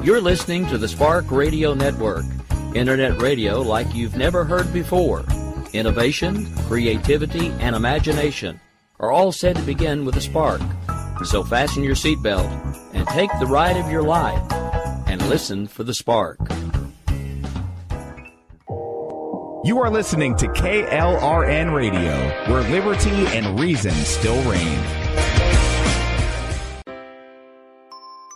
You're listening to the Spark Radio Network, Internet radio like you've never heard before. Innovation, creativity, and imagination are all said to begin with a spark. So fasten your seatbelt and take the ride of your life and listen for the spark. You are listening to KLRN Radio, where liberty and reason still reign.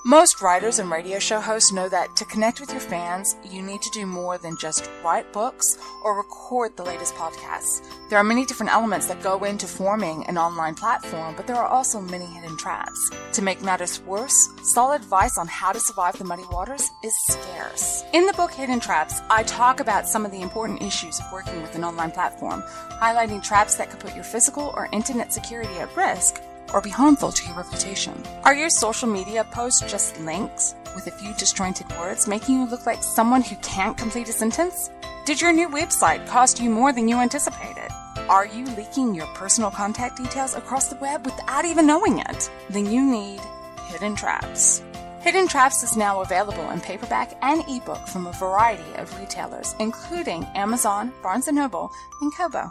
Most writers and radio show hosts know that to connect with your fans, you need to do more than just write books or record the latest podcasts. There are many different elements that go into forming an online platform, but there are also many hidden traps. To make matters worse, solid advice on how to survive the muddy waters is scarce. In the book Hidden Traps, I talk about some of the important issues of working with an online platform, highlighting traps that could put your physical or internet security at risk or be harmful to your reputation. Are your social media posts just links with a few disjointed words, making you look like someone who can't complete a sentence? Did your new website cost you more than you anticipated? Are you leaking your personal contact details across the web without even knowing it? Then you need Hidden Traps. Hidden Traps is now available in paperback and ebook from a variety of retailers, including Amazon, Barnes & Noble, and Kobo.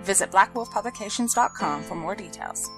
Visit blackwolfpublications.com for more details.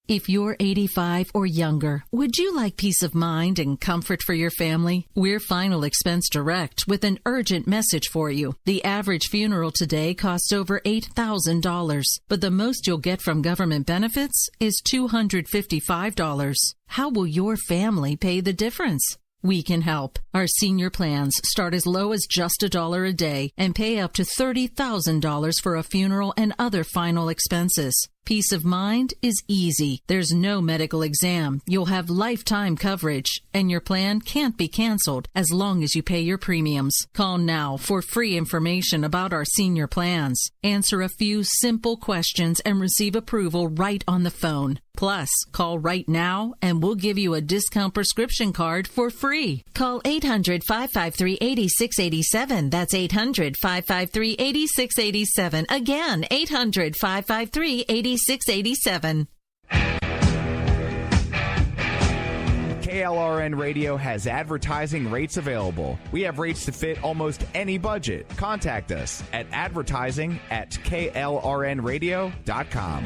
If you're 85 or younger, would you like peace of mind and comfort for your family? We're Final Expense Direct with an urgent message for you. The average funeral today costs over $8,000, but the most you'll get from government benefits is $255. How will your family pay the difference? We can help. Our senior plans start as low as just $1 a day and pay up to $30,000 for a funeral and other final expenses. Peace of mind is easy. There's no medical exam. You'll have lifetime coverage, and your plan can't be canceled as long as you pay your premiums. Call now for free information about our senior plans. Answer a few simple questions and receive approval right on the phone. Plus, call right now and we'll give you a discount prescription card for free. Call 800-553-8687. That's 800-553-8687. Again, 800-553-8687. KLRN Radio has advertising rates available. We have rates to fit almost any budget. Contact us at advertising@klrnradio.com.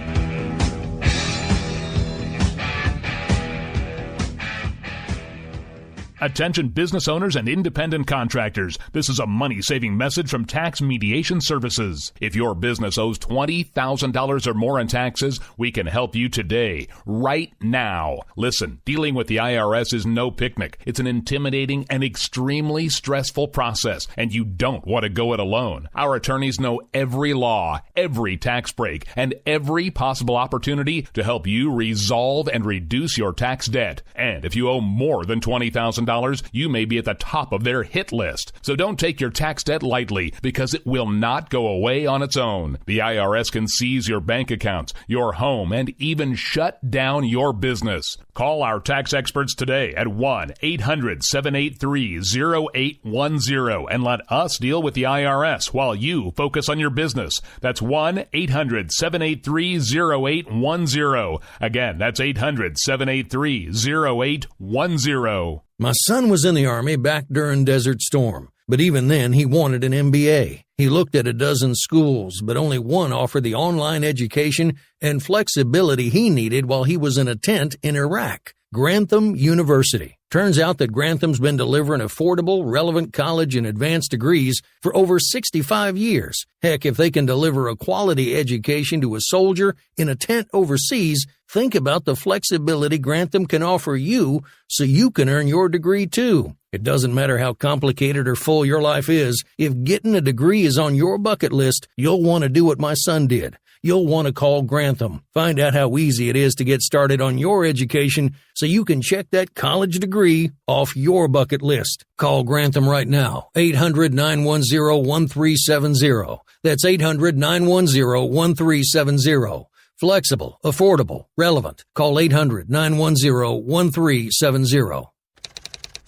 Attention business owners and independent contractors. This is a money-saving message from Tax Mediation Services. If your business owes $20,000 or more in taxes, we can help you today, right now. Listen, dealing with the IRS is no picnic. It's an intimidating and extremely stressful process, and you don't want to go it alone. Our attorneys know every law, every tax break, and every possible opportunity to help you resolve and reduce your tax debt. And if you owe more than $20,000, you may be at the top of their hit list. So don't take your tax debt lightly, because it will not go away on its own. The IRS can seize your bank accounts, your home, and even shut down your business. Call our tax experts today at 1-800-783-0810 and let us deal with the IRS while you focus on your business. That's 1-800-783-0810. Again, that's 800-783-0810. My son was in the Army back during Desert Storm, but even then he wanted an MBA. He looked at a dozen schools, but only one offered the online education and flexibility he needed while he was in a tent in Iraq. Grantham University. Turns out that Grantham's been delivering affordable, relevant college and advanced degrees for over 65 years. Heck, if they can deliver a quality education to a soldier in a tent overseas, think about the flexibility Grantham can offer you so you can earn your degree too. It doesn't matter how complicated or full your life is. If getting a degree is on your bucket list, you'll want to do what my son did. You'll want to call Grantham. Find out how easy it is to get started on your education so you can check that college degree off your bucket list. Call Grantham right now, 800-910-1370. That's 800-910-1370. Flexible, affordable, relevant. Call 800-910-1370.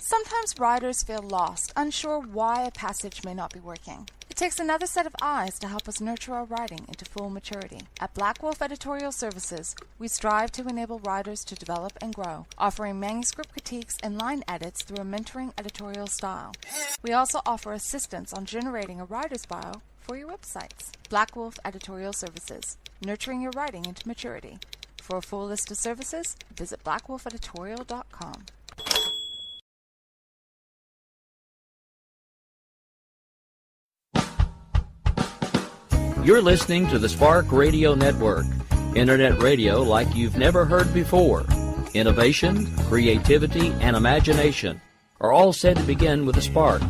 Sometimes riders feel lost, unsure why a passage may not be working. It takes another set of eyes to help us nurture our writing into full maturity. At Black Wolf Editorial Services, we strive to enable writers to develop and grow, offering manuscript critiques and line edits through a mentoring editorial style. We also offer assistance on generating a writer's bio for your websites. Black Wolf Editorial Services, nurturing your writing into maturity. For a full list of services, visit blackwolfeditorial.com. You're listening to the Spark Radio Network, Internet radio like you've never heard before. Innovation, creativity, and imagination are all said to begin with a spark.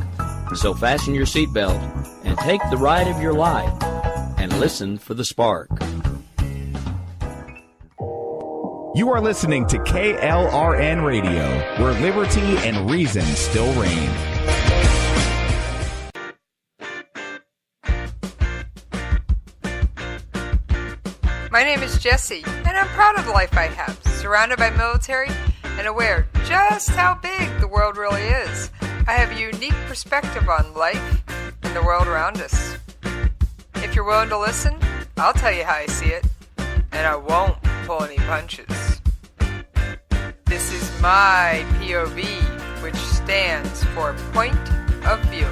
So fasten your seatbelt and take the ride of your life and listen for the spark. You are listening to KLRN Radio, where liberty and reason still reign. My name is Jessie, and I'm proud of the life I have, surrounded by military and aware just how big the world really is. I have a unique perspective on life and the world around us. If you're willing to listen, I'll tell you how I see it, and I won't pull any punches. This is my POV, which stands for Point of View.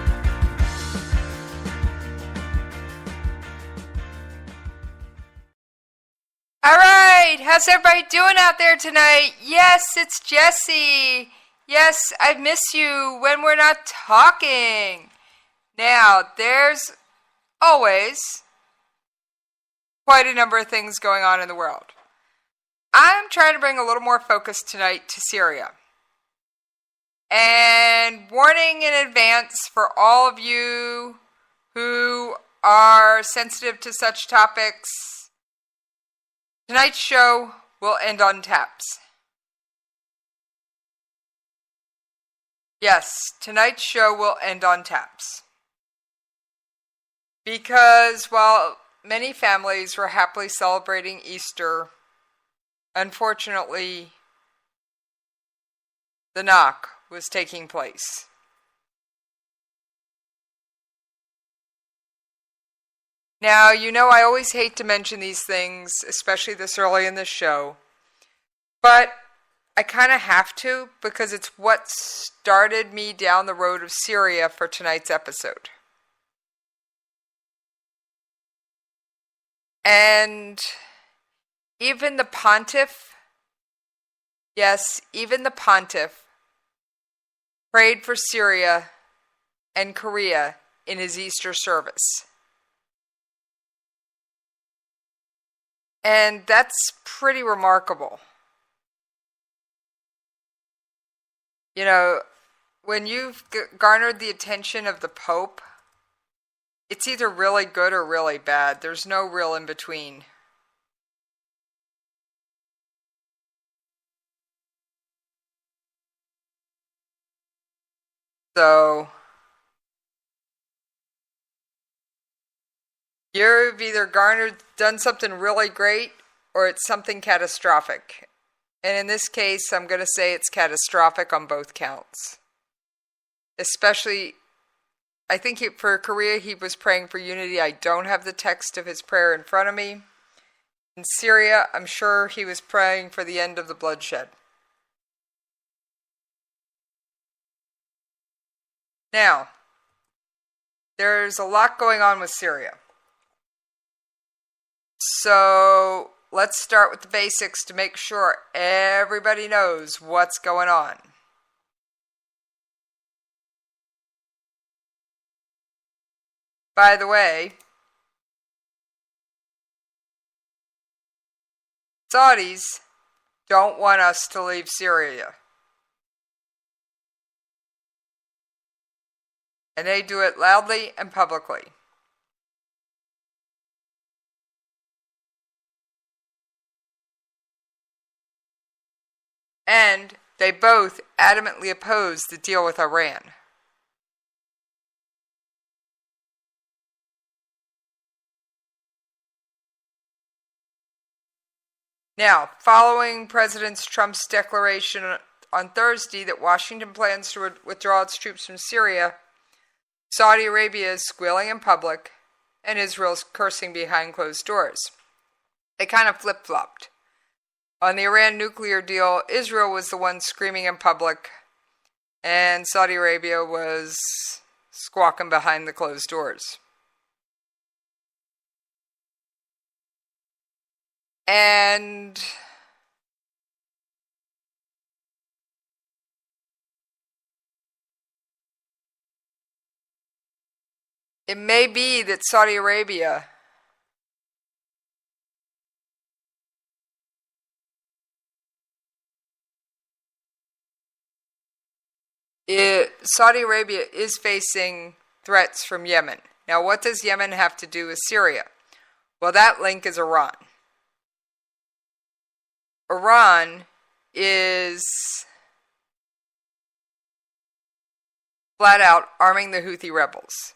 All right, how's everybody doing out there tonight? Yes, it's Jessie. Yes, I miss you when we're not talking. Now, there's always quite a number of things going on in the world. I'm trying to bring a little more focus tonight to Syria. And warning in advance for all of you who are sensitive to such topics, tonight's show will end on taps. Yes, tonight's show will end on taps. Because while many families were happily celebrating Easter, unfortunately, the knock was taking place. Now, you know I always hate to mention these things, especially this early in the show, but I kind of have to because it's what started me down the road of Syria for tonight's episode. And even the pontiff, yes, even the pontiff, prayed for Syria and Korea in his Easter service. And that's pretty remarkable. You know, when you've garnered the attention of the Pope, it's either really good or really bad. There's no real in between. So, you've either done something really great, or it's something catastrophic. And in this case, I'm going to say it's catastrophic on both counts. Especially, I think for Korea, he was praying for unity. I don't have the text of his prayer in front of me. In Syria, I'm sure he was praying for the end of the bloodshed. Now, there's a lot going on with Syria. So, let's start with the basics to make sure everybody knows what's going on. By the way, Saudis don't want us to leave Syria. And they do it loudly and publicly. And they both adamantly oppose the deal with Iran. Now, following President Trump's declaration on Thursday that Washington plans to withdraw its troops from Syria, Saudi Arabia is squealing in public, and Israel's cursing behind closed doors. They kind of flip-flopped. On the Iran nuclear deal, Israel was the one screaming in public, and Saudi Arabia was squawking behind the closed doors. And it may be that Saudi Arabia is facing threats from Yemen. Now, what does Yemen have to do with Syria? Well, that link is Iran. Iran is flat out arming the Houthi rebels.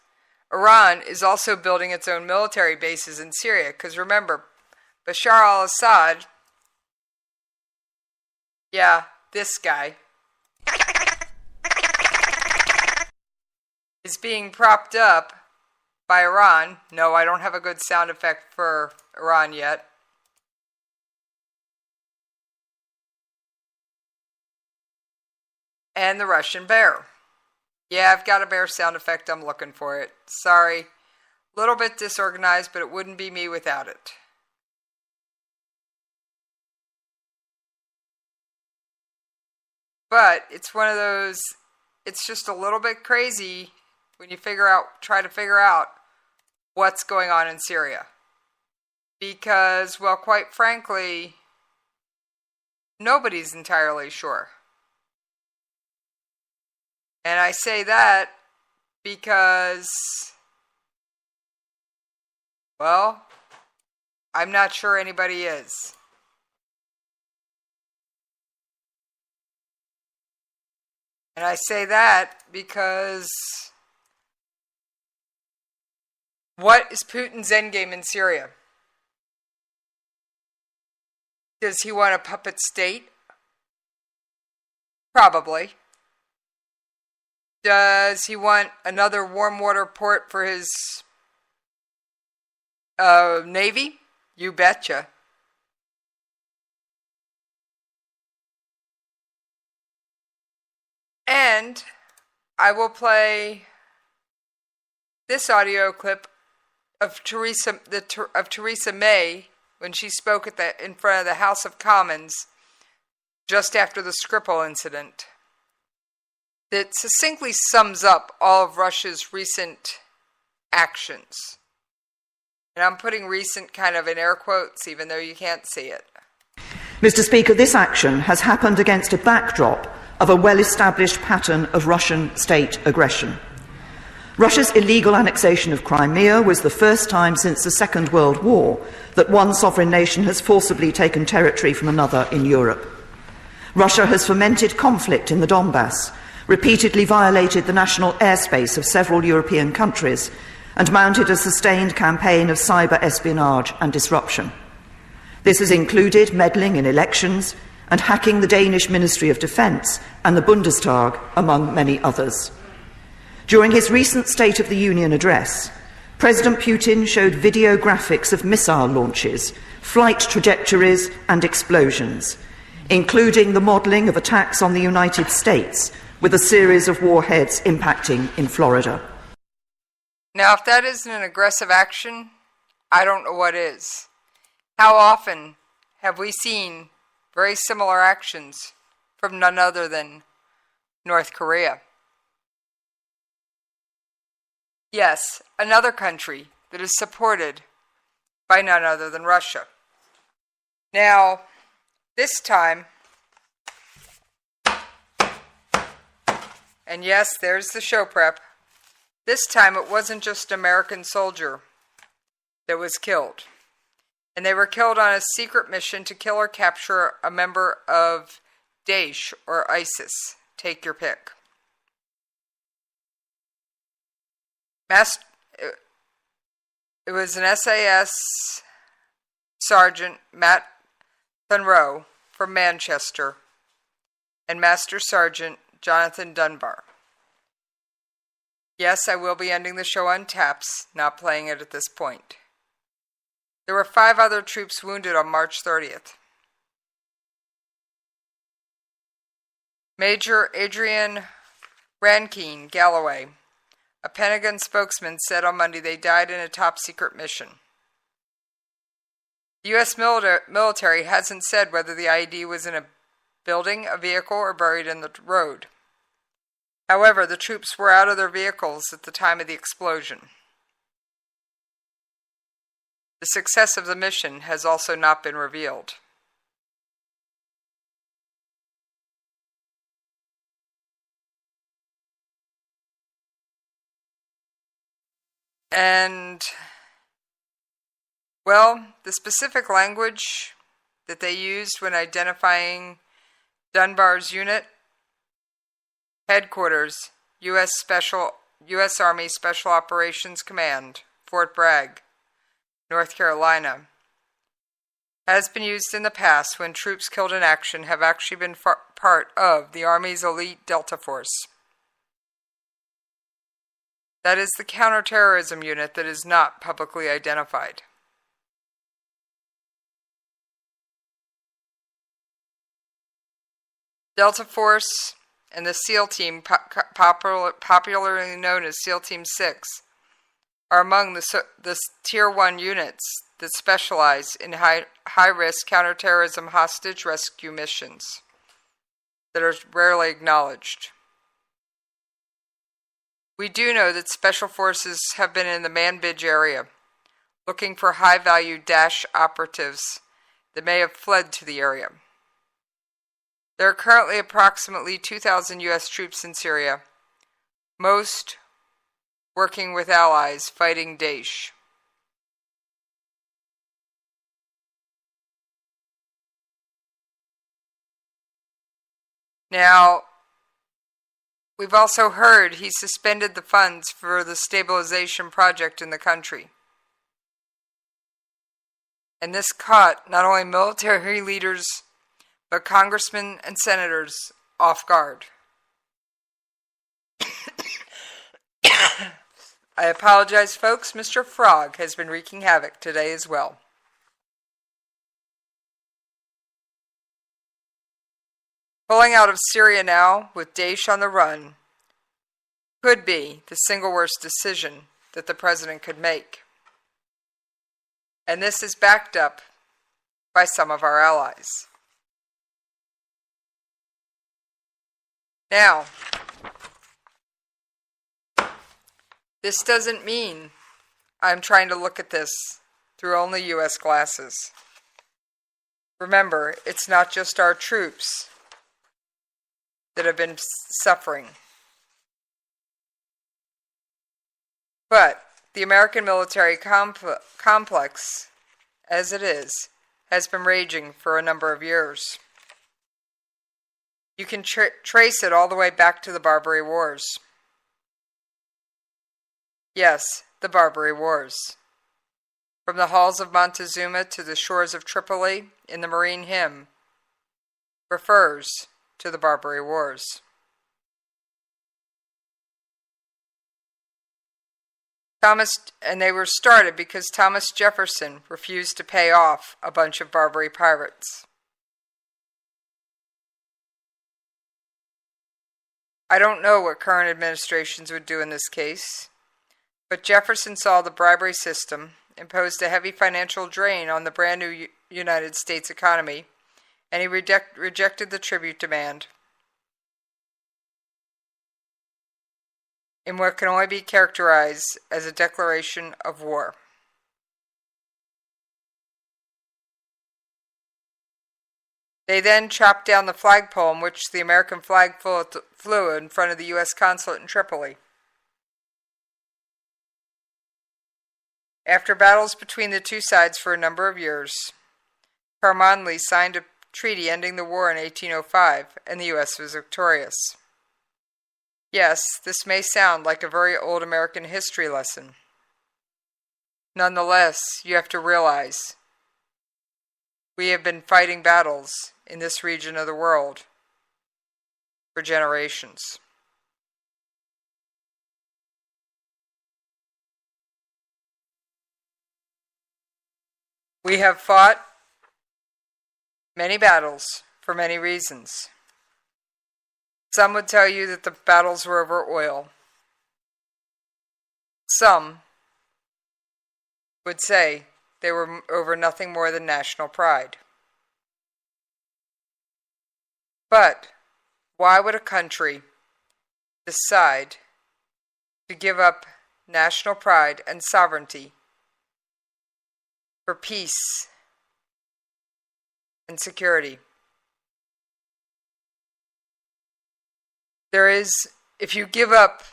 Iran is also building its own military bases in Syria, because remember, Bashar al-Assad, this guy, is being propped up by Iran. No, I don't have a good sound effect for Iran yet. And the Russian bear. Yeah, I've got a bear sound effect. I'm looking for it. Sorry. A little bit disorganized, but it wouldn't be me without it. But it's one of those, it's just a little bit crazy when you try to figure out what's going on in Syria. Because, well, quite frankly, nobody's entirely sure. And I say that because, well, I'm not sure anybody is. And I say that because what is Putin's endgame in Syria? Does he want a puppet state? Probably. Does he want another warm water port for his navy? You betcha. And I will play this audio clip of Theresa May when she spoke in front of the House of Commons just after the Skripal incident, that succinctly sums up all of Russia's recent actions. And I'm putting recent kind of in air quotes, even though you can't see it. Mr. Speaker, this action has happened against a backdrop of a well-established pattern of Russian state aggression. Russia's illegal annexation of Crimea was the first time since the Second World War that one sovereign nation has forcibly taken territory from another in Europe. Russia has fomented conflict in the Donbass, repeatedly violated the national airspace of several European countries, and mounted a sustained campaign of cyber espionage and disruption. This has included meddling in elections and hacking the Danish Ministry of Defence and the Bundestag, among many others. During his recent State of the Union address, President Putin showed video graphics of missile launches, flight trajectories and explosions, including the modelling of attacks on the United States, with a series of warheads impacting in Florida. Now, if that isn't an aggressive action, I don't know what is. How often have we seen very similar actions from none other than North Korea? Yes, another country that is supported by none other than Russia. Now, this time, and yes, there's the show prep, this time it wasn't just an American soldier that was killed. And they were killed on a secret mission to kill or capture a member of Daesh or ISIS. Take your pick. It was an SAS Sergeant Matt Thunrow from Manchester and Master Sergeant Jonathan Dunbar. Yes, I will be ending the show on taps, not playing it at this point. There were 5 other troops wounded on March 30th. Major Adrian Rankine Galloway, a Pentagon spokesman, said on Monday they died in a top-secret mission. The U.S. military hasn't said whether the IED was in a building, a vehicle, or buried in the road. However, the troops were out of their vehicles at the time of the explosion. The success of the mission has also not been revealed. And, well, the specific language that they used when identifying Dunbar's unit, headquarters, U.S. Army Special Operations Command, Fort Bragg, North Carolina, has been used in the past when troops killed in action have actually been part of the Army's elite Delta Force. That is the counterterrorism unit that is not publicly identified. Delta Force and the SEAL Team, popularly known as SEAL Team 6, are among the Tier 1 units that specialize in high-risk counterterrorism hostage rescue missions that are rarely acknowledged. We do know that Special Forces have been in the Manbij area, looking for high-value Daesh operatives that may have fled to the area. There are currently approximately 2,000 U.S. troops in Syria, most working with allies fighting Daesh. Now, we've also heard he suspended the funds for the stabilization project in the country. And this caught not only military leaders, but congressmen and senators off guard. I apologize, folks. Mr. Frog has been wreaking havoc today as well. Pulling out of Syria now, with Daesh on the run, could be the single worst decision that the president could make. And this is backed up by some of our allies. Now, this doesn't mean I'm trying to look at this through only U.S. glasses. Remember, it's not just our troops that have been suffering. But the American military complex, as it is, has been raging for a number of years. You can trace it all the way back to the Barbary Wars. Yes, the Barbary Wars. From the halls of Montezuma to the shores of Tripoli in the Marine hymn refers to the Barbary Wars. And they were started because Thomas Jefferson refused to pay off a bunch of Barbary pirates. I don't know what current administrations would do in this case, but Jefferson saw the bribery system imposed a heavy financial drain on the brand new United States economy, and he rejected the tribute demand in what can only be characterized as a declaration of war. They then chopped down the flagpole on which the American flag flew in front of the U.S. consulate in Tripoli. After battles between the two sides for a number of years, Carmonley signed a treaty ending the war in 1805, and the U.S. was victorious. Yes, this may sound like a very old American history lesson. Nonetheless, you have to realize we have been fighting battles in this region of the world for generations. We have fought many battles for many reasons. Some would tell you that the battles were over oil. Some would say they were over nothing more than national pride. But why would a country decide to give up national pride and sovereignty for peace and security? If you give up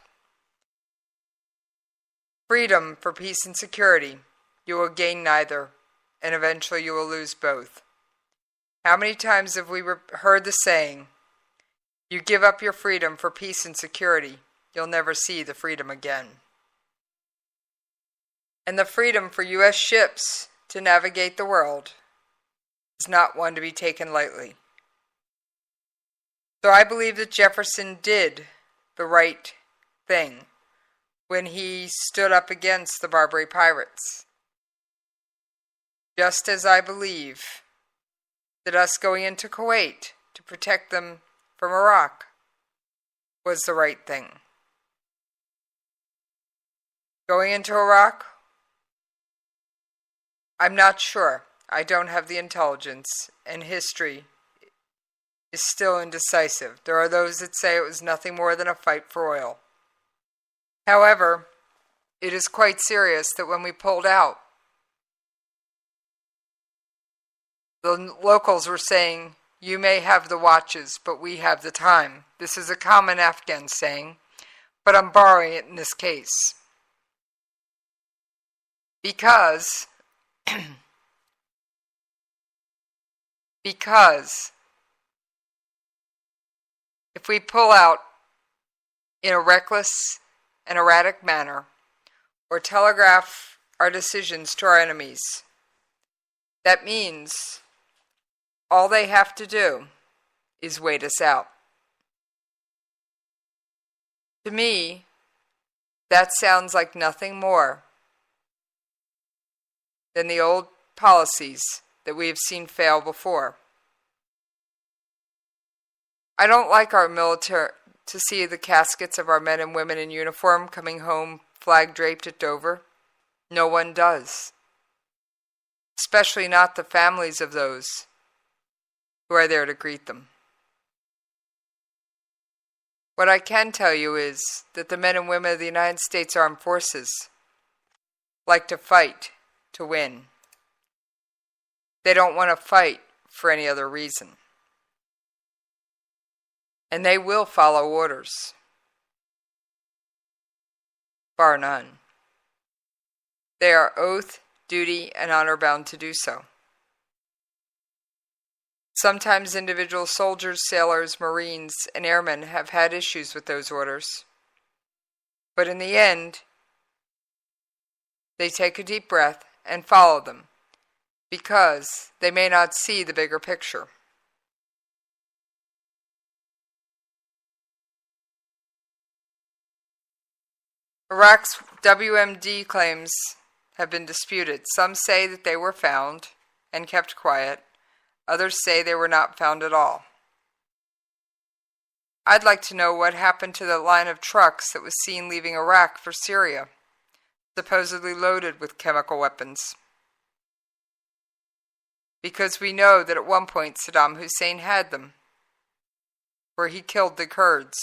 freedom for peace and security, you will gain neither, and eventually you will lose both. How many times have we heard the saying, you give up your freedom for peace and security, you'll never see the freedom again. And the freedom for U.S. ships to navigate the world is not one to be taken lightly. So I believe that Jefferson did the right thing when he stood up against the Barbary pirates. Just as I believe that us going into Kuwait to protect them from Iraq was the right thing. Going into Iraq, I'm not sure. I don't have the intelligence, and history is still indecisive. There are those that say it was nothing more than a fight for oil. However, it is quite serious that when we pulled out, the locals were saying, you may have the watches, but we have the time. This is a common Afghan saying, but I'm borrowing it in this case. Because if we pull out in a reckless and erratic manner, or telegraph our decisions to our enemies, that means all they have to do is wait us out. To me, that sounds like nothing more than the old policies that we have seen fail before. I don't like our military to see the caskets of our men and women in uniform coming home flag draped at Dover. No one does. Especially not the families of those who are there to greet them. What I can tell you is that the men and women of the United States Armed Forces like to fight to win. They don't want to fight for any other reason. And they will follow orders. Bar none. They are oath, duty, and honor bound to do so. Sometimes individual soldiers, sailors, Marines, and airmen have had issues with those orders. But in the end, they take a deep breath and follow them, because they may not see the bigger picture. Iraq's WMD claims have been disputed. Some say that they were found and kept quiet. Others say they were not found at all. I'd like to know what happened to the line of trucks that was seen leaving Iraq for Syria, supposedly loaded with chemical weapons. Because we know that at one point Saddam Hussein had them, where he killed the Kurds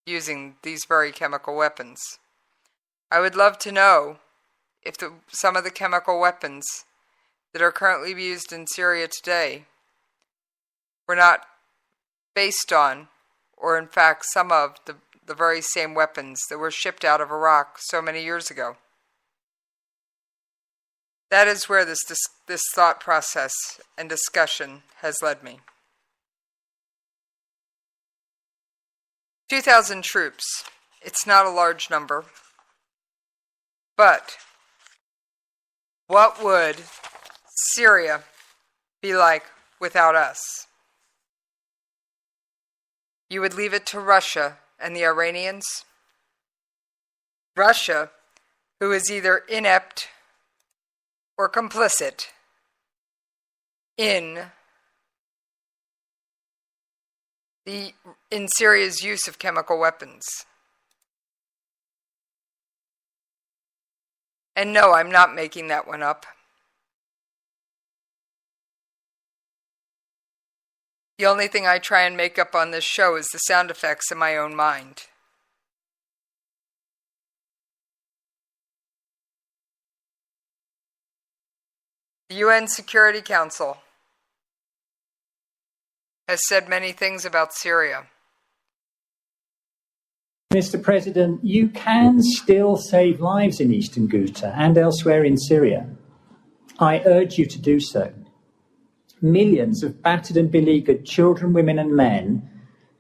using these very chemical weapons. I would love to know if some of the chemical weapons that are currently used in Syria today were not based on, or in fact some of, the very same weapons that were shipped out of Iraq so many years ago. That is where this thought process and discussion has led me. 2,000 troops. It's not a large number. But what would Syria be like without us? You would leave it to Russia and the Iranians? Russia, who is either inept or complicit in Syria's use of chemical weapons. And no, I'm not making that one up. The only thing I try and make up on this show is the sound effects in my own mind. The UN Security Council has said many things about Syria. Mr. President, you can still save lives in eastern Ghouta and elsewhere in Syria. I urge you to do so. Millions of battered and beleaguered children, women and men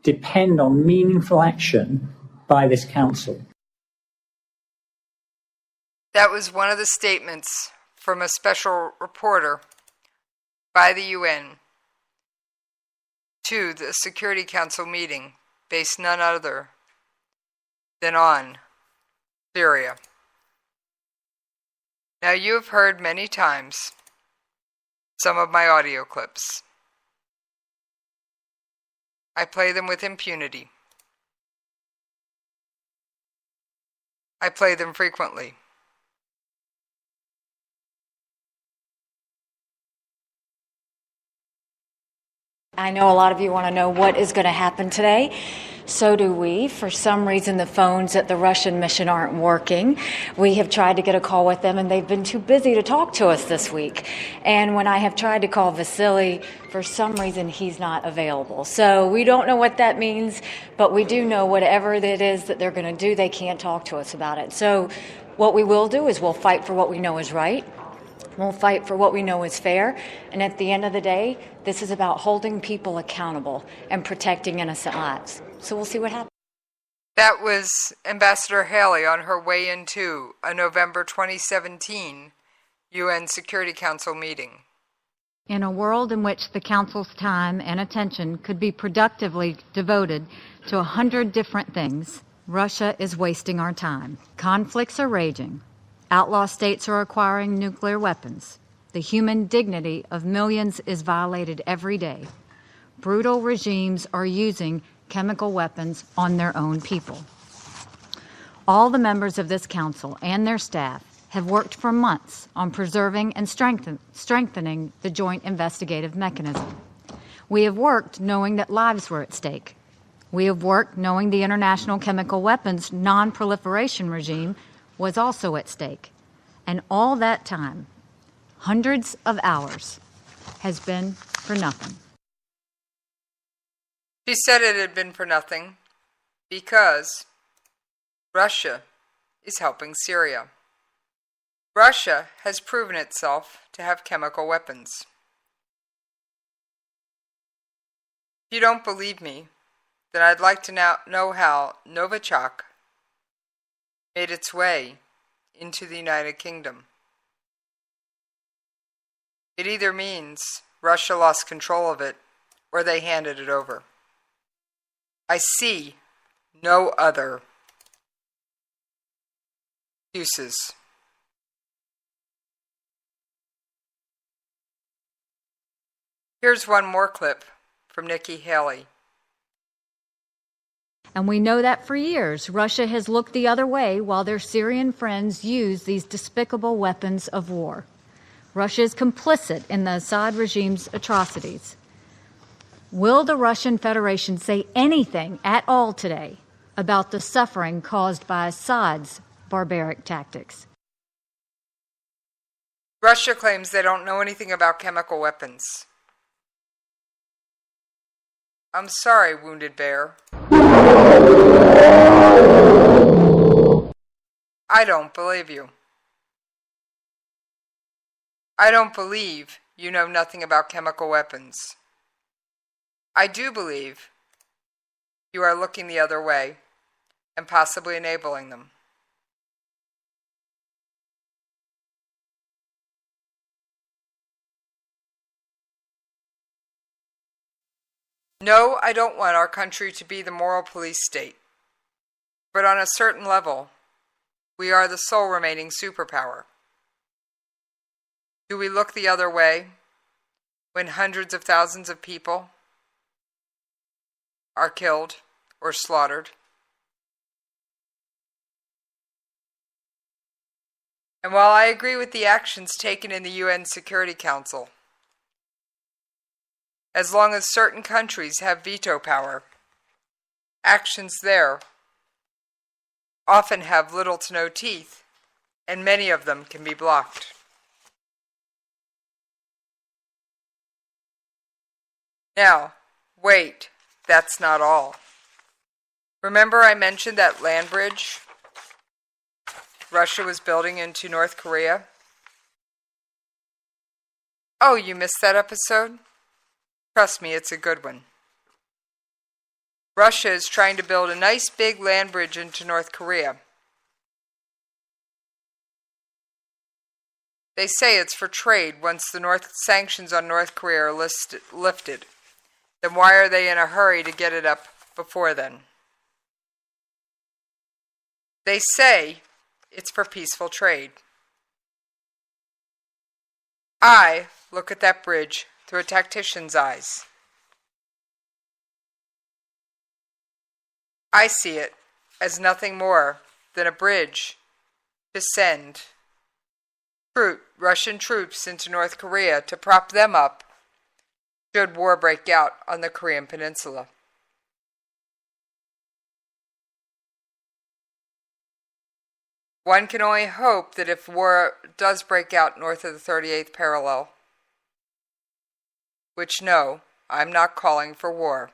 depend on meaningful action by this council. That was one of the statements from a special reporter by the UN to the Security Council meeting based none other than on Syria. Now you have heard many times some of my audio clips. I play them with impunity. I play them frequently. I know a lot of you want to know what is going to happen today. So do we. For some reason, the phones at the Russian mission aren't working. We have tried to get a call with them, and they've been too busy to talk to us this week. And when I have tried to call Vasily, for some reason, he's not available. So we don't know what that means, but we do know whatever it is that they're going to do, they can't talk to us about it. So what we will do is we'll fight for what we know is right. We'll fight for what we know is fair. And at the end of the day, this is about holding people accountable and protecting innocent lives. So we'll see what happens. That was Ambassador Haley on her way into a November 2017 UN Security Council meeting. In a world in which the Council's time and attention could be productively devoted to 100 different things, Russia is wasting our time. Conflicts are raging. Outlaw states are acquiring nuclear weapons. The human dignity of millions is violated every day. Brutal regimes are using chemical weapons on their own people. All the members of this council and their staff have worked for months on preserving and strengthening the joint investigative mechanism. We have worked knowing that lives were at stake. We have worked knowing the International Chemical Weapons Non-Proliferation Regime was also at stake. And all that time, hundreds of hours, has been for nothing. She said it had been for nothing because Russia is helping Syria. Russia has proven itself to have chemical weapons. If you don't believe me, then I'd like to now know how Novichok made its way into the United Kingdom. It either means Russia lost control of it or they handed it over. I see no other excuses. Here's one more clip from Nikki Haley. And we know that for years, Russia has looked the other way while their Syrian friends use these despicable weapons of war. Russia is complicit in the Assad regime's atrocities. Will the Russian Federation say anything at all today about the suffering caused by Assad's barbaric tactics? Russia claims they don't know anything about chemical weapons. I'm sorry, Wounded Bear. I don't believe you. I don't believe you know nothing about chemical weapons. I do believe you are looking the other way and possibly enabling them. No, I don't want our country to be the moral police state. But on a certain level, we are the sole remaining superpower. Do we look the other way when hundreds of thousands of people are killed or slaughtered? And while I agree with the actions taken in the UN Security Council, as long as certain countries have veto power, actions there often have little to no teeth, and many of them can be blocked. Now, wait, that's not all. Remember I mentioned that land bridge Russia was building into North Korea? Oh, you missed that episode? Trust me, it's a good one. Russia is trying to build a nice big land bridge into North Korea. They say it's for trade once the sanctions on North Korea are lifted. Then why are they in a hurry to get it up before then? They say it's for peaceful trade. I look at that bridge through a tactician's eyes. I see it as nothing more than a bridge to send Russian troops into North Korea to prop them up should war break out on the Korean Peninsula. One can only hope that if war does break out north of the 38th parallel, which no, I'm not calling for war.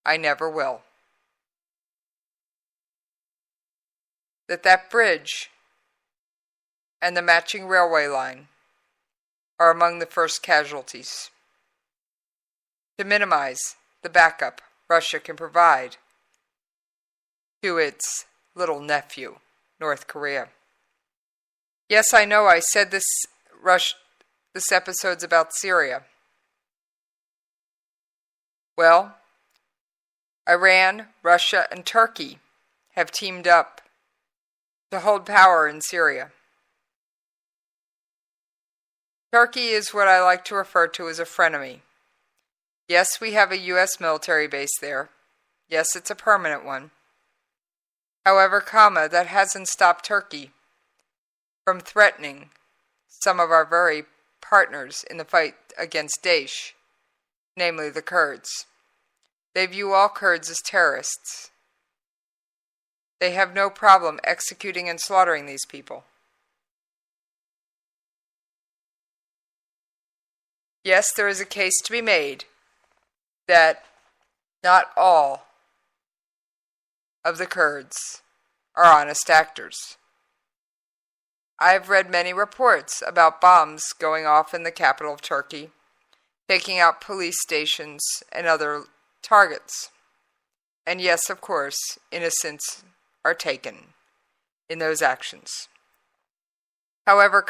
I never will. That bridge and the matching railway line are among the first casualties. To minimize the backup Russia can provide to its little nephew, North Korea. Yes, I know I said this episode's about Syria. Well, Iran, Russia, and Turkey have teamed up to hold power in Syria. Turkey is what I like to refer to as a frenemy. Yes, we have a U.S. military base there. Yes, it's a permanent one. However, that hasn't stopped Turkey from threatening some of our very partners in the fight against Daesh, namely the Kurds. They view all Kurds as terrorists. They have no problem executing and slaughtering these people. Yes, there is a case to be made that not all of the Kurds are honest actors. I've read many reports about bombs going off in the capital of Turkey, taking out police stations and other targets. And yes, of course, innocents are taken in those actions. However,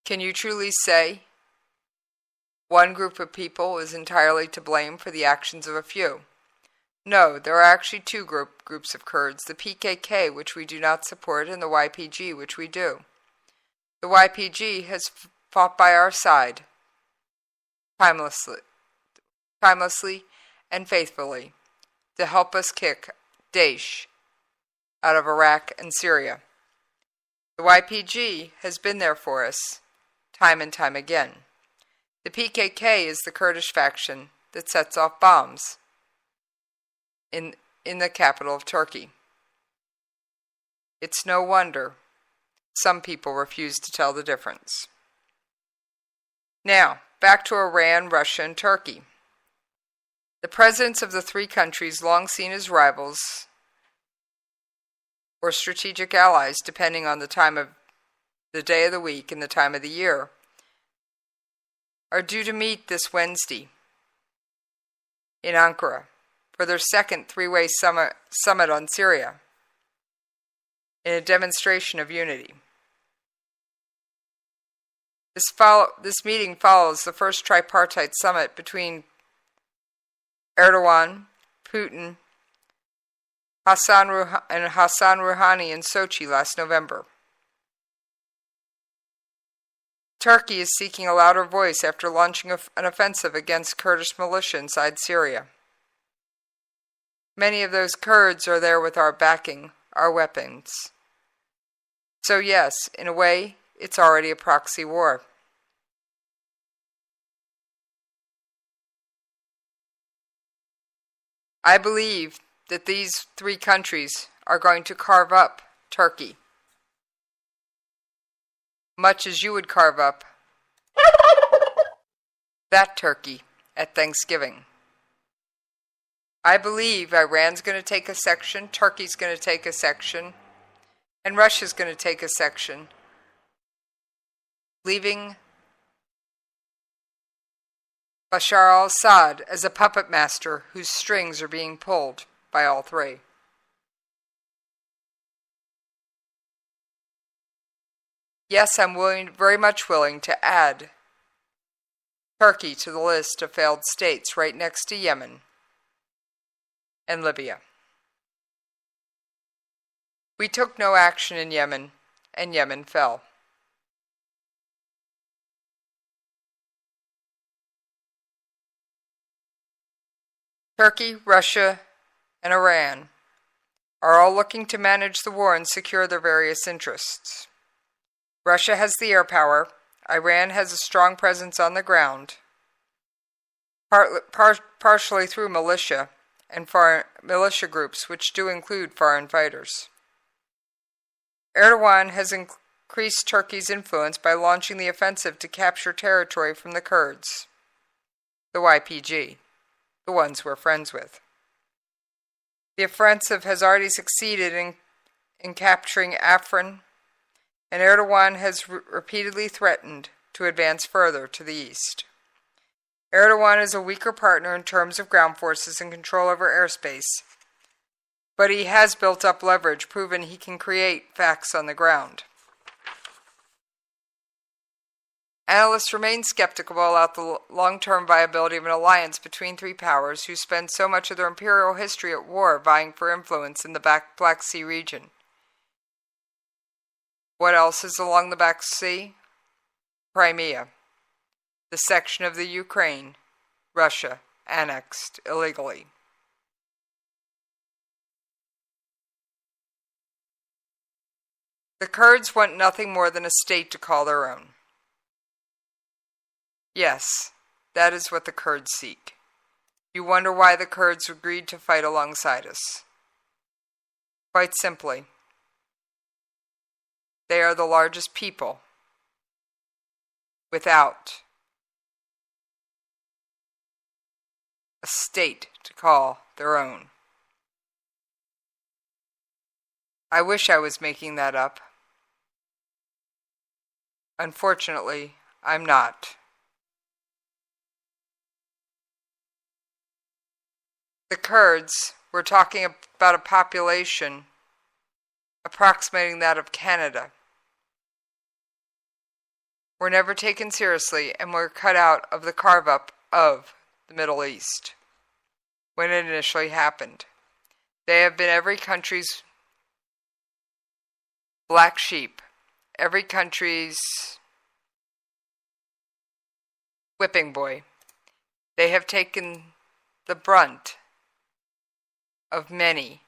can you truly say one group of people is entirely to blame for the actions of a few? No, there are actually two groups of Kurds, the PKK, which we do not support, and the YPG, which we do. The YPG has fought by our side, timelessly and faithfully, to help us kick Daesh out of Iraq and Syria. The YPG has been there for us, time and time again. The PKK is the Kurdish faction that sets off bombs in the capital of Turkey. It's no wonder some people refuse to tell the difference. Now, back to Iran, Russia, and Turkey. The presidents of the three countries, long seen as rivals or strategic allies, depending on the time of the day of the week and the time of the year, are due to meet this Wednesday in Ankara for their second three-way summit on Syria in a demonstration of unity. This meeting follows the first tripartite summit between Erdogan, Putin, Hassan Rouhani in Sochi last November. Turkey is seeking a louder voice after launching an offensive against Kurdish militia inside Syria. Many of those Kurds are there with our backing, our weapons. So yes, in a way, it's already a proxy war. I believe that these three countries are going to carve up Turkey, much as you would carve up that turkey at Thanksgiving. I believe Iran's going to take a section, Turkey's going to take a section, and Russia's going to take a section, leaving Bashar al-Assad as a puppet master whose strings are being pulled by all three. Yes, I'm very much willing to add Turkey to the list of failed states right next to Yemen and Libya. We took no action in Yemen, and Yemen fell. Turkey, Russia, and Iran are all looking to manage the war and secure their various interests. Russia has the air power. Iran has a strong presence on the ground, partially through militia and foreign militia groups, which do include foreign fighters. Erdogan has increased Turkey's influence by launching the offensive to capture territory from the Kurds, the YPG, the ones we're friends with. The offensive has already succeeded in capturing Afrin, and Erdogan has repeatedly threatened to advance further to the east. Erdogan is a weaker partner in terms of ground forces and control over airspace, but he has built up leverage, proven he can create facts on the ground. Analysts remain skeptical about the long-term viability of an alliance between three powers who spend so much of their imperial history at war vying for influence in the Black Sea region. What else is along the Black Sea? Crimea, the section of the Ukraine Russia annexed illegally. The Kurds want nothing more than a state to call their own. Yes, that is what the Kurds seek. You wonder why the Kurds agreed to fight alongside us. Quite simply, they are the largest people without a state to call their own. I wish I was making that up. Unfortunately, I'm not. The Kurds, we're talking about a population approximating that of Canada. Were never taken seriously and were cut out of the carve-up of the Middle East when it initially happened. They have been every country's black sheep, every country's whipping boy. They have taken the brunt of many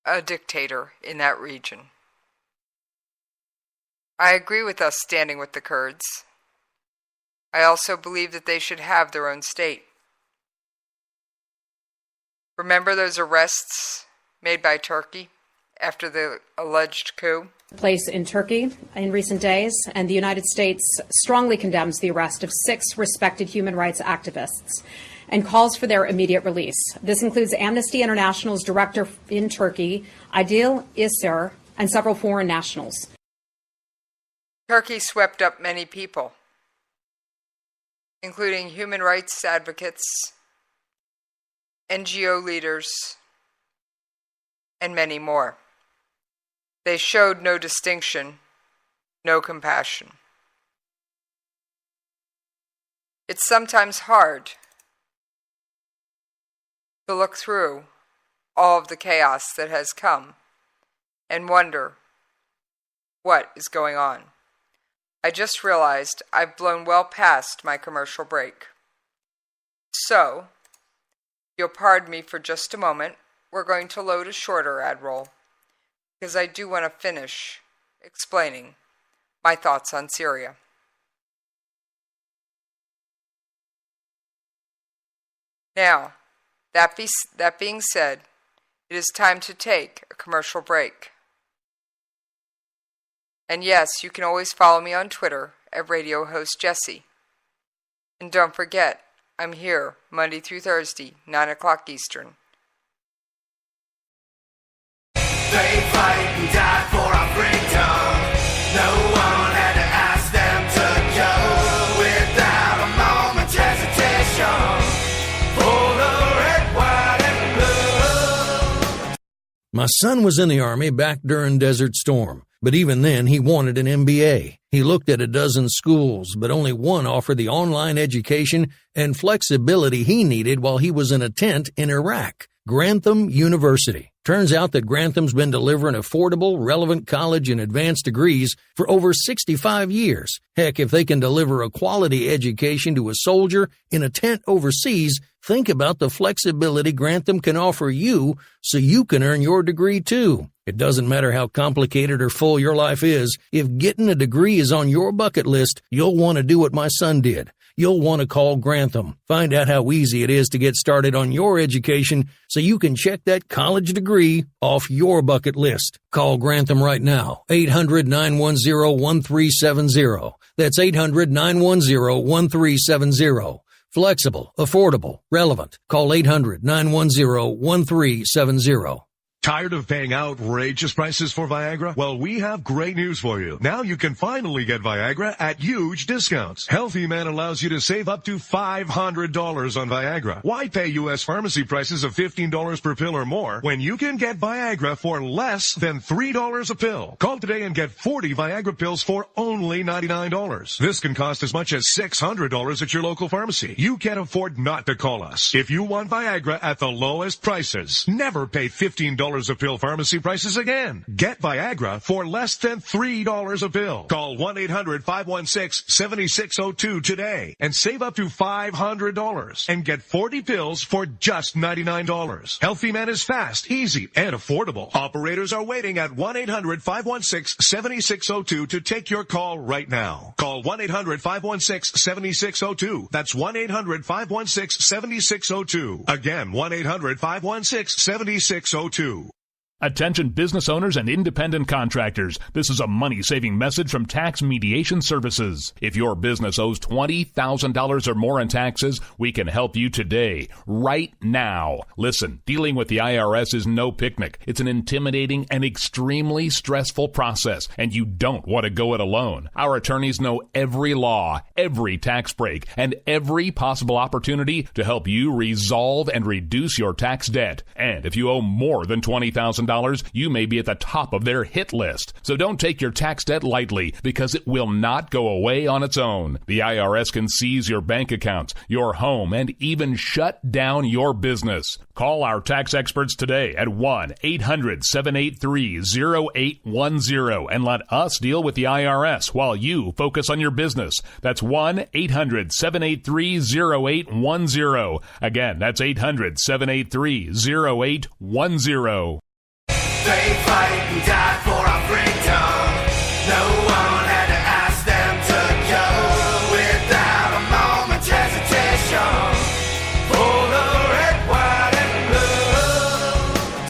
a dictator in that region. I agree with us standing with the Kurds. I also believe that they should have their own state. Remember those arrests made by Turkey after the alleged coup? Place in Turkey in recent days, and the United States strongly condemns the arrest of 6 respected human rights activists and calls for their immediate release. This includes Amnesty International's director in Turkey, Adil Isser, and several foreign nationals. Turkey swept up many people, including human rights advocates, NGO leaders, and many more. They showed no distinction, no compassion. It's sometimes hard to look through all of the chaos that has come and wonder what is going on. I just realized I've blown well past my commercial break. So, you'll pardon me for just a moment. We're going to load a shorter ad roll, because I do want to finish explaining my thoughts on Syria. Now, that being said, it is time to take a commercial break. And yes, you can always follow me on Twitter at Radio Host Jesse. And don't forget, I'm here Monday through Thursday, 9 o'clock Eastern. They fight and die for our freedom. No one had to ask them to go without a moment's hesitation. For the red, white, and blue. My son was in the Army back during Desert Storm, but even then he wanted an MBA. He looked at a dozen schools, but only one offered the online education and flexibility he needed while he was in a tent in Iraq. Grantham University. Turns out that Grantham's been delivering affordable, relevant college and advanced degrees for over 65 years. Heck, if they can deliver a quality education to a soldier in a tent overseas, think about the flexibility Grantham can offer you so you can earn your degree too. It doesn't matter how complicated or full your life is. If getting a degree is on your bucket list, you'll want to do what my son did. You'll want to call Grantham. Find out how easy it is to get started on your education so you can check that college degree off your bucket list. Call Grantham right now. 800-910-1370. That's 800-910-1370. Flexible, affordable, relevant. Call 800-910-1370. Tired of paying outrageous prices for Viagra? Well, we have great news for you. Now you can finally get Viagra at huge discounts. Healthy Man allows you to save up to $500 on Viagra. Why pay U.S. pharmacy prices of $15 per pill or more when you can get Viagra for less than $3 a pill? Call today and get 40 Viagra pills for only $99. This can cost as much as $600 at your local pharmacy. You can't afford not to call us. If you want Viagra at the lowest prices, never pay $15 a pill pharmacy prices again. Get Viagra for less than $3 a pill. Call 1-800-516-7602 today and save up to $500 and get 40 pills for just $99. Healthy Man is fast, easy, and affordable. Operators are waiting at 1-800-516-7602 to take your call right now. Call 1-800-516-7602. That's 1-800-516-7602. Again, 1-800-516-7602. Attention business owners and independent contractors. This is a money-saving message from Tax Mediation Services. If your business owes $20,000 or more in taxes, we can help you today, right now. Listen, dealing with the IRS is no picnic. It's an intimidating and extremely stressful process, and you don't want to go it alone. Our attorneys know every law, every tax break, and every possible opportunity to help you resolve and reduce your tax debt. And if you owe more than $20,000, you may be at the top of their hit list. So don't take your tax debt lightly, because it will not go away on its own. The IRS can seize your bank accounts, your home, and even shut down your business. Call our tax experts today at 1-800-783-0810 and let us deal with the IRS while you focus on your business. That's 1-800-783-0810. Again, that's 800-783-0810. They fight and die for our freedom. No one had to ask them to go without a moment's hesitation. For the red, white, and blue.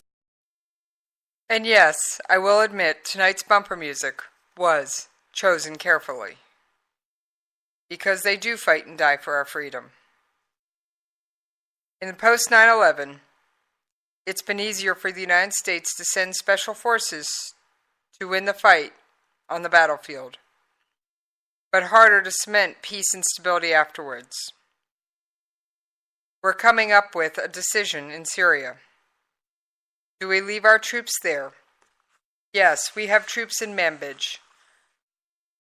And yes, I will admit tonight's bumper music was chosen carefully, because they do fight and die for our freedom. In the post 9/11, it's been easier for the United States to send special forces to win the fight on the battlefield, but harder to cement peace and stability afterwards. We're coming up with a decision in Syria. Do we leave our troops there? Yes, we have troops in Manbij,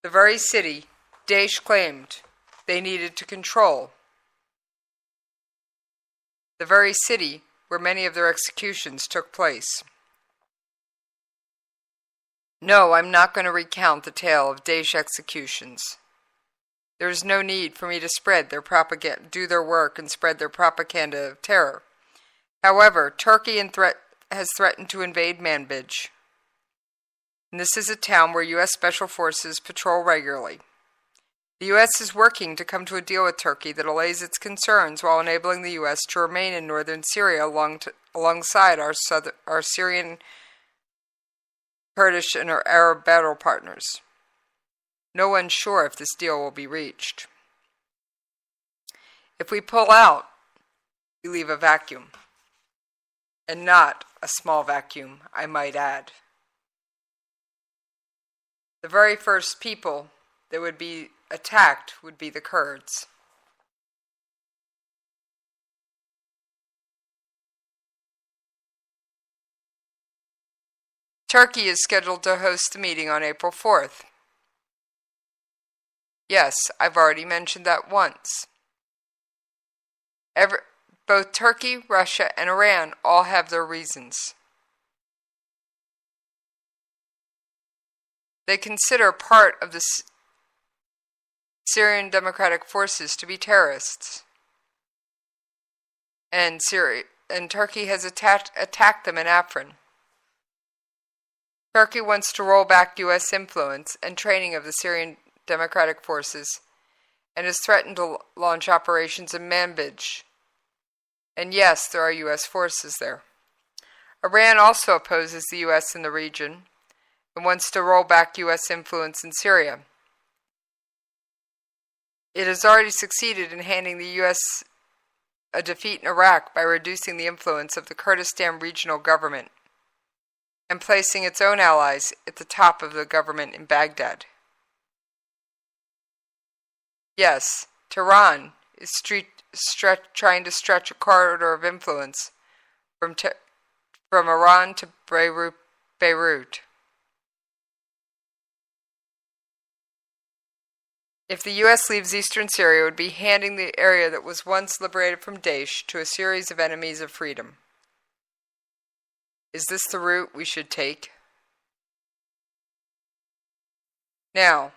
the very city Daesh claimed they needed to control, the very city where many of their executions took place. No, I'm not going to recount the tale of Daesh executions. There is no need for me to spread their propaganda, do their work and spread their propaganda of terror. However, Turkey has threatened to invade Manbij. And this is a town where U.S. Special Forces patrol regularly. The U.S. is working to come to a deal with Turkey that allays its concerns while enabling the U.S. to remain in northern Syria alongside our Syrian, Kurdish, and our Arab battle partners. No one's sure if this deal will be reached. If we pull out, we leave a vacuum. And not a small vacuum, I might add. The very first people that would be attacked would be the Kurds. Turkey is scheduled to host the meeting on April 4th. Yes, I've already mentioned that once. Both Turkey, Russia, and Iran all have their reasons. They consider part of the Syrian Democratic Forces to be terrorists. And Turkey has attacked them in Afrin. Turkey wants to roll back U.S. influence and training of the Syrian Democratic Forces and has threatened to launch operations in Manbij. And yes, there are U.S. forces there. Iran also opposes the U.S. in the region and wants to roll back U.S. influence in Syria. It has already succeeded in handing the U.S. a defeat in Iraq by reducing the influence of the Kurdistan regional government and placing its own allies at the top of the government in Baghdad. Yes, Tehran is trying to stretch a corridor of influence from Iran to Beirut. If the U.S. leaves eastern Syria, it would be handing the area that was once liberated from Daesh to a series of enemies of freedom. Is this the route we should take? Now,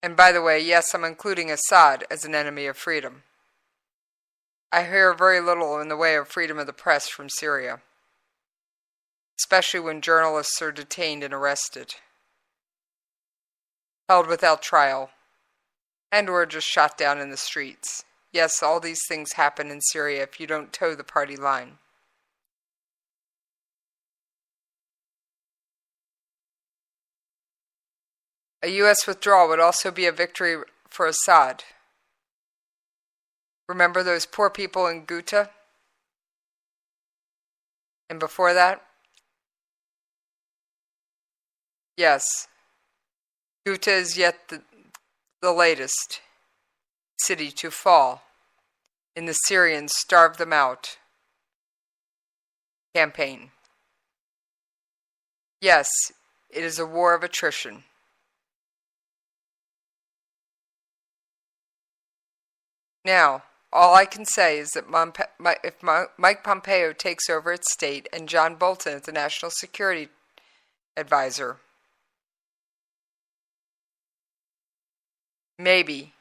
and by the way, yes, I'm including Assad as an enemy of freedom. I hear very little in the way of freedom of the press from Syria, especially when journalists are detained and arrested, held without trial, and or just shot down in the streets. Yes, all these things happen in Syria if you don't toe the party line. A U.S. withdrawal would also be a victory for Assad. Remember those poor people in Ghouta? And before that? Yes, Ghouta is yet the latest city to fall in the Syrians starve them out campaign. Yes, it is a war of attrition. Now, all I can say is that if Mike Pompeo takes over its state and John Bolton as the National Security Advisor, maybe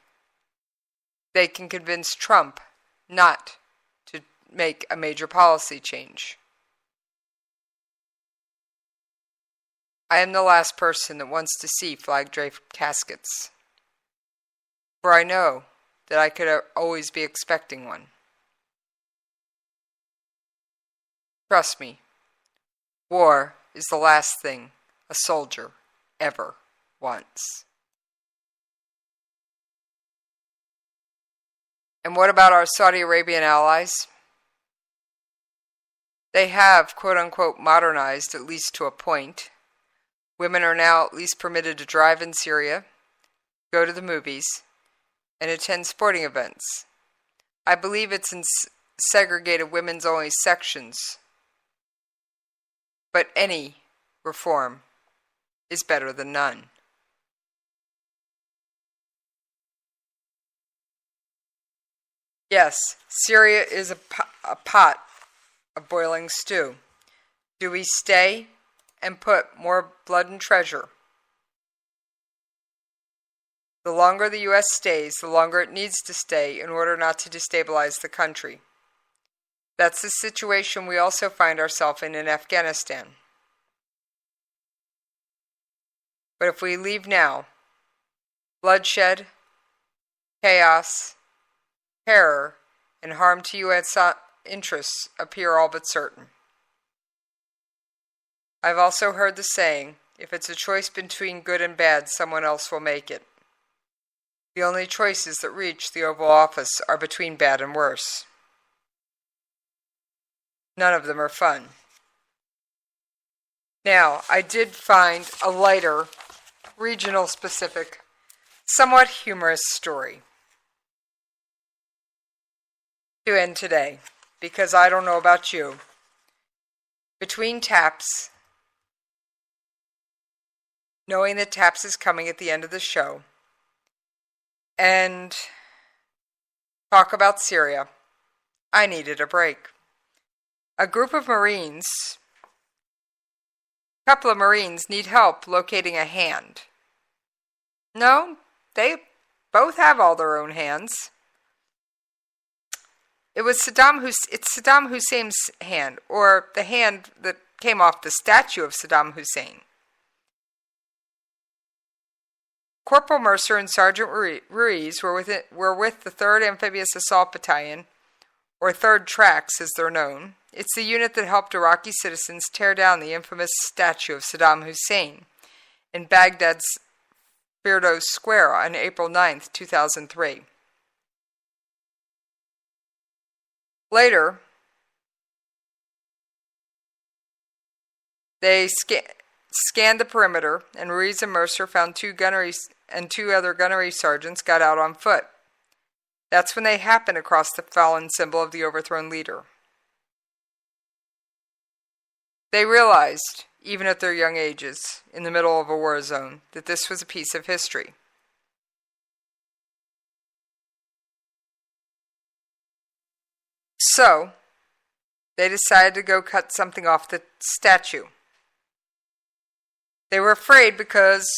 they can convince Trump not to make a major policy change. I am the last person that wants to see flag-draped caskets, for I know that I could always be expecting one. Trust me, war is the last thing a soldier ever wants. And what about our Saudi Arabian allies? They have, quote-unquote, modernized, at least to a point. Women are now at least permitted to drive in Syria, go to the movies, and attend sporting events. I believe it's in segregated women's-only sections. But any reform is better than none. Yes, Syria is a pot of boiling stew. Do we stay and put more blood and treasure. The longer the U.S. stays, the longer it needs to stay in order not to destabilize the country. That's the situation we also find ourselves in Afghanistan. But if we leave now, bloodshed, chaos, terror, and harm to U.S. interests appear all but certain. I've also heard the saying, if it's a choice between good and bad, someone else will make it. The only choices that reach the Oval Office are between bad and worse. None of them are fun. Now, I did find a lighter, regional-specific, somewhat humorous story to end today, because I don't know about you. Between taps, knowing that taps is coming at the end of the show, and talk about Syria, I needed a break. A couple of Marines need help locating a hand. No, they both have all their own hands. It's Saddam Hussein's hand, or the hand that came off the statue of Saddam Hussein. Corporal Mercer and Sergeant Ruiz were with the 3rd Amphibious Assault Battalion, or 3rd Tracks as they're known. It's the unit that helped Iraqi citizens tear down the infamous statue of Saddam Hussein in Baghdad's Firdos Square on April 9, 2003. Later, they scanned the perimeter, and Ruiz and Mercer found two other gunnery sergeants got out on foot. That's when they happened across the fallen symbol of the overthrown leader. They realized, even at their young ages, in the middle of a war zone, that this was a piece of history. So, they decided to go cut something off the statue. They were afraid because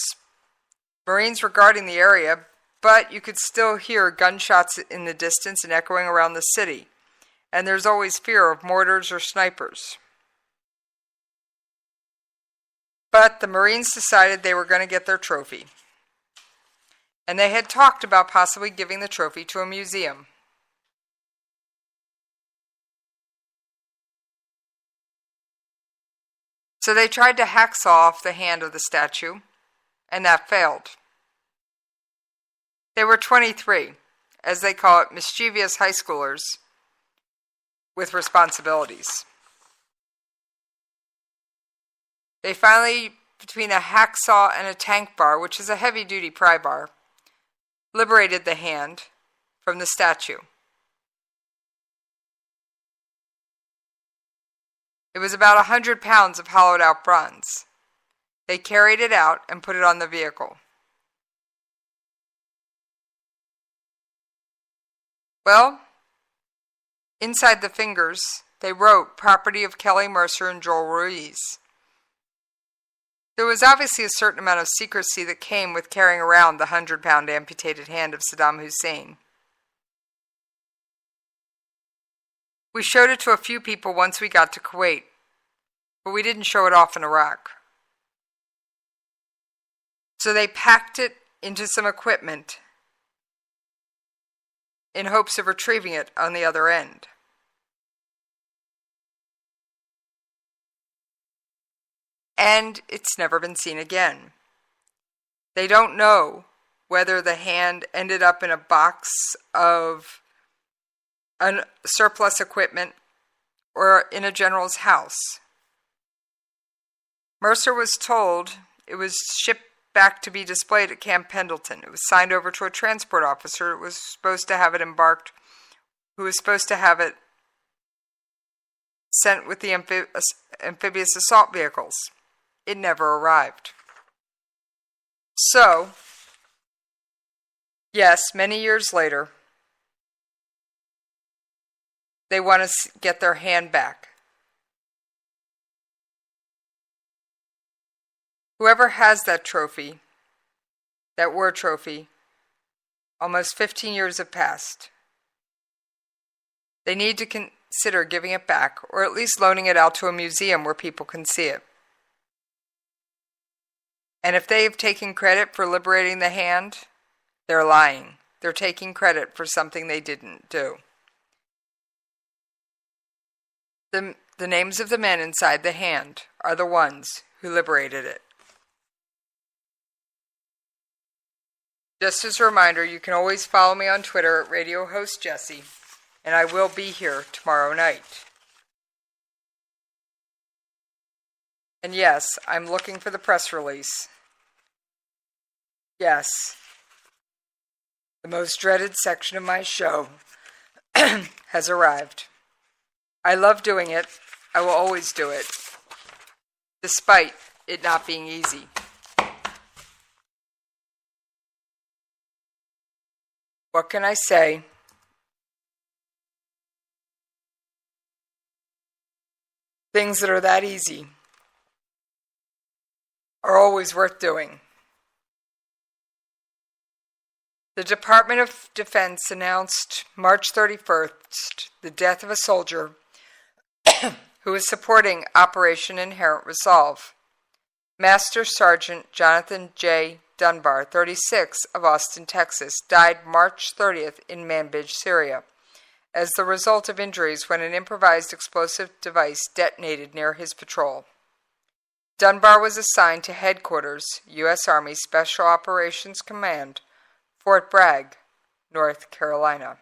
Marines were guarding the area, but you could still hear gunshots in the distance and echoing around the city, and there's always fear of mortars or snipers. But the Marines decided they were going to get their trophy, and they had talked about possibly giving the trophy to a museum. So they tried to hacksaw off the hand of the statue, and that failed. They were 23, as they call it, mischievous high schoolers with responsibilities. They finally, between a hacksaw and a tank bar, which is a heavy-duty pry bar, liberated the hand from the statue. It was about 100 pounds of hollowed-out bronze. They carried it out and put it on the vehicle. Well, inside the fingers, they wrote property of Kelly Mercer and Joel Ruiz. There was obviously a certain amount of secrecy that came with carrying around the 100-pound amputated hand of Saddam Hussein. We showed it to a few people once we got to Kuwait, but we didn't show it off in Iraq. So they packed it into some equipment in hopes of retrieving it on the other end. And it's never been seen again. They don't know whether the hand ended up in a box of surplus equipment or in a general's house. Mercer was told it was shipped back to be displayed at Camp Pendleton. It was signed over to a transport officer who was supposed to have it embarked, who was supposed to have it sent with the amphibious assault vehicles. It never arrived. So, yes, many years later, they want to get their hand back. Whoever has that trophy, that war trophy, almost 15 years have passed. They need to consider giving it back, or at least loaning it out to a museum where people can see it. And if they've taken credit for liberating the hand, they're lying. They're taking credit for something they didn't do. The names of the men inside the hand are the ones who liberated it. Just as a reminder, you can always follow me on Twitter at Radio Host Jesse, and I will be here tomorrow night. And yes, I'm looking for the press release. Yes, the most dreaded section of my show has arrived. I love doing it. I will always do it, despite it not being easy. What can I say? Things that are that easy are always worth doing. The Department of Defense announced March 31st the death of a soldier who was supporting Operation Inherent Resolve. Master Sergeant Jonathan J. Dunbar, 36, of Austin, Texas, died March 30th in Manbij, Syria, as the result of injuries when an improvised explosive device detonated near his patrol. Dunbar was assigned to Headquarters, U.S. Army Special Operations Command, Fort Bragg, North Carolina.